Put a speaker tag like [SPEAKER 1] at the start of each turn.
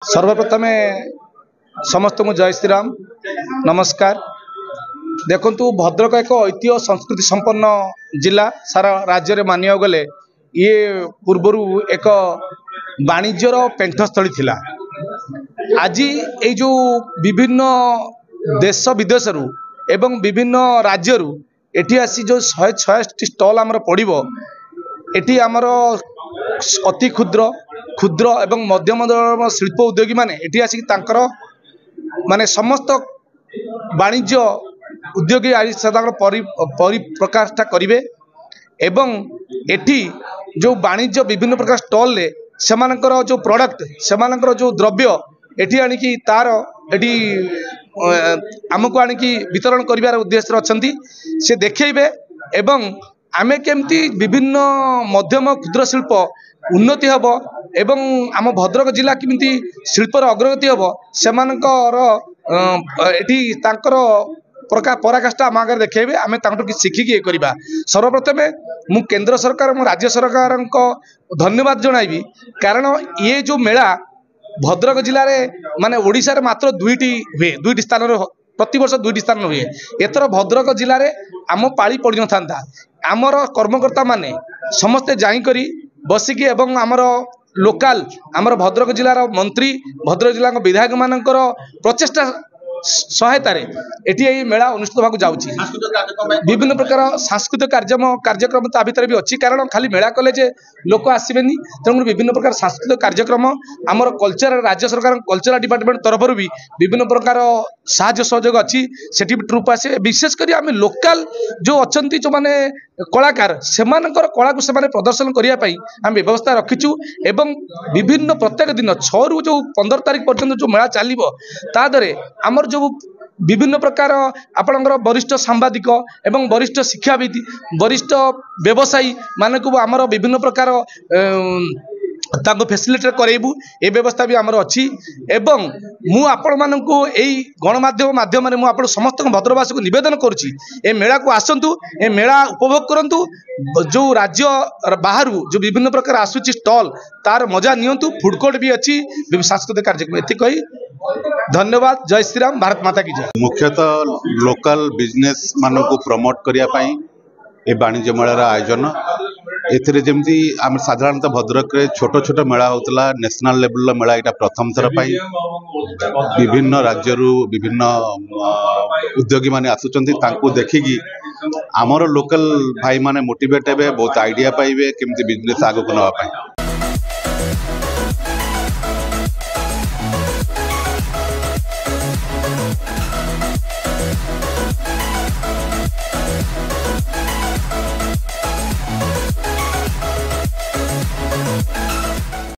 [SPEAKER 1] सर्वप्रथम समस्त को जय श्रीराम नमस्कार। देखु भद्रक एक ऐतिह्य संस्कृति संपन्न जिला सारा राज्य में मानिया गले ये पूर्वर एक वाणिज्यर पेंठस्थली थिला। आज ये जो विभिन्न देश विदेश एवं विभिन्न राज्य एटी आसी जो 166 स्टल आमर पड़ो एटी आमर अति क्षुद्र क्षुद्र एवं मध्यम शिल्प उद्योगी माने एटी आसिक तांकर माने समस्त वाणिज्य उद्योगी परिप्रकाष्ठा करेंगे एवं एटी जो वाणिज्य विभिन्न प्रकार स्टल ले सेमानकर जो प्रोडक्ट सेमानकर जो द्रव्य एटी आनिकी तार एटी आमको आनिकी वितरण करिवार उद्देश्य अच्छी से देखेबे एवं आमे केमती विभिन्न मध्यम क्षुद्र शिल्प उन्नति हब एवं आम भद्रक जिला केमती शिल्पर अग्रगति हब सेमानकर एटी तांकर पराकाष्ठा आम आगे देखेबे आमे तांटू कि शिखिकी ये करबा। सर्वप्रथमे मु केंद्र सरकार और राज्य सरकार को धन्यवाद जणाइबी कारण ये जो मेला भद्रक जिले में माने ओडिशा रे मात्र दुईटी स्थान प्रति वर्ष दुईटी स्थान हुए। एथर भद्रक जिले में आम पाली पड़ न था आमर कर्मकर्ता माने समस्ते जाईकरी बसिकी एवं आमर लोकाल आमर भद्रक जिलार मंत्री भद्रक जिला विधायक मानकर प्रचेष्टा सहायतार ये मेला अनुष्ठित होगा जाऊँगी। विभिन्न प्रकार सांस्कृतिक कार्यक्रम ता भीतर भी अच्छी कारण खाली मेला कले जे लोक आसबेनी तेणु विभिन्न प्रकार सांस्कृतिक कार्यक्रम आमर कल्चर राज्य सरकार कल्चरल डिपार्टमेंट तरफ भी विभिन्न प्रकार साहाय्य सहयोग अच्छी से ट्रुप आसे विशेषकर आम लोकाल जो अच्छा जो मैंने कलाकार सेमानकर कला को सेमाने प्रदर्शन करने आम व्यवस्था रखीचु एवं विभिन्न प्रत्येक दिन 6 रु जो 15 तारीख पर्यंत जो मेला चलो तादरे आमर जो विभिन्न प्रकार आपणकर वरिष्ठ सांबादिक एवं वरिष्ठ शिक्षाविद वरिष्ठ व्यवसायी मानक आमर विभिन्न प्रकार ताको फैसिलिटेट करेबू ए व्यवस्था भी आमर अच्छी एवं मु आपण मानकु एई गणमाध्यम माध्यम मु आपण समस्त भद्रवासी को निवेदन करुछि ए मेला को आसंतु ए मेला उपभोग करंतु जो राज्य बाहर जो विभिन्न प्रकार आसुची स्टॉल तार मजा नियंतु फूड कोर्ट भी अच्छी सांस्कृतिक कार्यक्रम एति कही धन्यवाद। जय श्री राम भारत माता की जय।
[SPEAKER 2] मुख्यतः लोकल बिजनेस मान को प्रमोट करने ए वाणिज्य मेलार आयोजन एथिरे जेमती आम साधारणतः भद्रक रे छोट छोट मेला होतला नेशनल लेवल मेला यहाँ प्रथम थर विभिन्न राज्य विभिन्न उद्योगी माने आसुचंती तांको देखिकी आमर लोकल भाई माने मोटिवेट हेबे बहुत आइडिया पाइबे केमती बिजनेस आगो को नवा पाई।